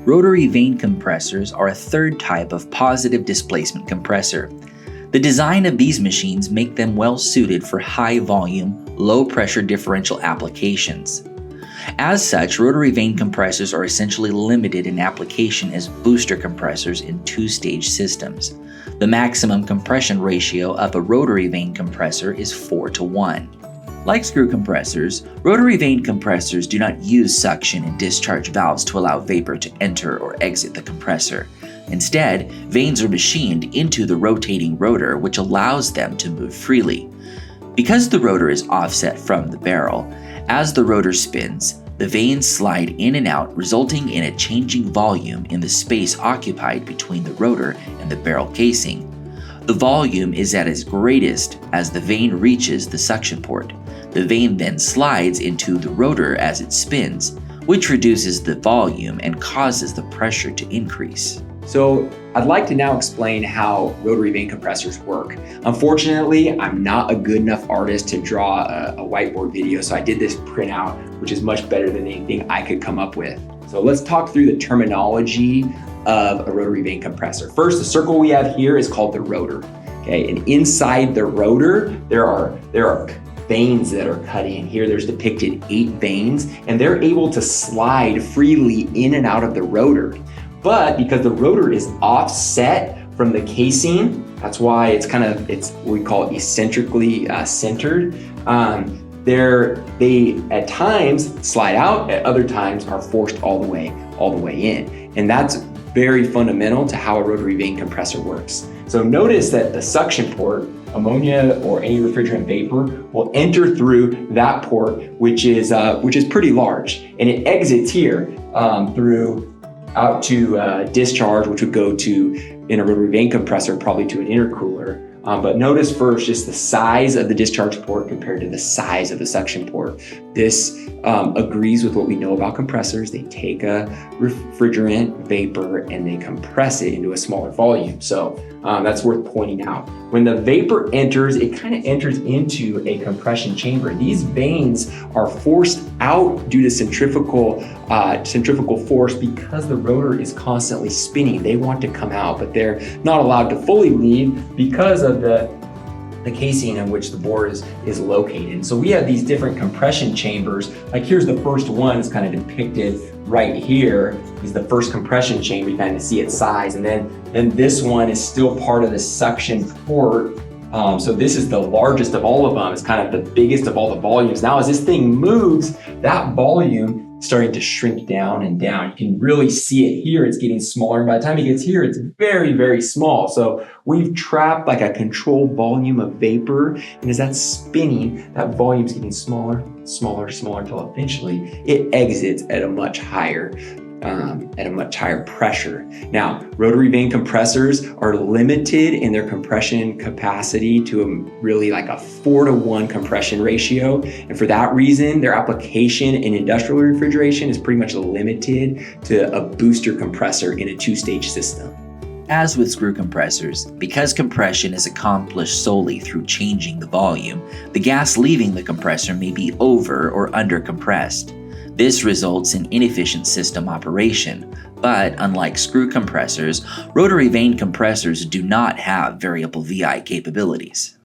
Rotary vane compressors are a third type of positive displacement compressor. The design of these machines make them well suited for high volume, low pressure differential applications. As such, rotary vane compressors are essentially limited in application as booster compressors in two-stage systems. The maximum compression ratio of a rotary vane compressor is 4:1. Like screw compressors, rotary vane compressors do not use suction and discharge valves to allow vapor to enter or exit the compressor. Instead, vanes are machined into the rotating rotor, which allows them to move freely. Because the rotor is offset from the barrel, as the rotor spins, the vanes slide in and out, resulting in a changing volume in the space occupied between the rotor and the barrel casing. The volume is at its greatest as the vane reaches the suction port. The vane then slides into the rotor as it spins, which reduces the volume and causes the pressure to increase. So I'd like to now explain how rotary vane compressors work. Unfortunately, I'm not a good enough artist to draw a whiteboard video, so I did this printout, which is much better than anything I could come up with. So let's talk through the terminology of a rotary vane compressor. First, the circle we have here is called the rotor. Okay, and inside the rotor, there are vanes that are cut in. Here there's depicted 8 vanes, and they're able to slide freely in and out of the rotor. But because the rotor is offset from the casing, that's why it's what we call it eccentrically centered. They at times slide out, at other times are forced all the way in. And that's very fundamental to how a rotary vane compressor works. So notice that the suction port, ammonia or any refrigerant vapor, will enter through that port, which is pretty large, and it exits here through out to discharge, which would go to, in a rotary vane compressor, probably to an intercooler. But notice first just the size of the discharge port compared to the size of the suction port. This agrees with what we know about compressors. They take a refrigerant vapor and they compress it into a smaller volume. So that's worth pointing out. When the vapor enters, it kind of enters into a compression chamber. These vanes are forced out due to centrifugal force because the rotor is constantly spinning. They want to come out, but they're not allowed to fully leave because of the casing in which the bore is located. And so we have these different compression chambers. Like here's the first one, it's kind of depicted right here, is the first compression chamber. You kind of see its size. And then this one is still part of the suction port. So this is the largest of all of them. It's kind of the biggest of all the volumes. Now as this thing moves, that volume is starting to shrink down and down. You can really see it here. It's getting smaller. And by the time it gets here, it's very, very small. So we've trapped like a controlled volume of vapor. And as that's spinning, that volume's getting smaller, smaller, smaller until eventually it exits at a much higher pressure. Now, rotary vane compressors are limited in their compression capacity to really like a 4:1 compression ratio. And for that reason, their application in industrial refrigeration is pretty much limited to a booster compressor in a 2-stage system. As with screw compressors, because compression is accomplished solely through changing the volume, the gas leaving the compressor may be over or under compressed. This results in inefficient system operation, but unlike screw compressors, rotary vane compressors do not have variable VI capabilities.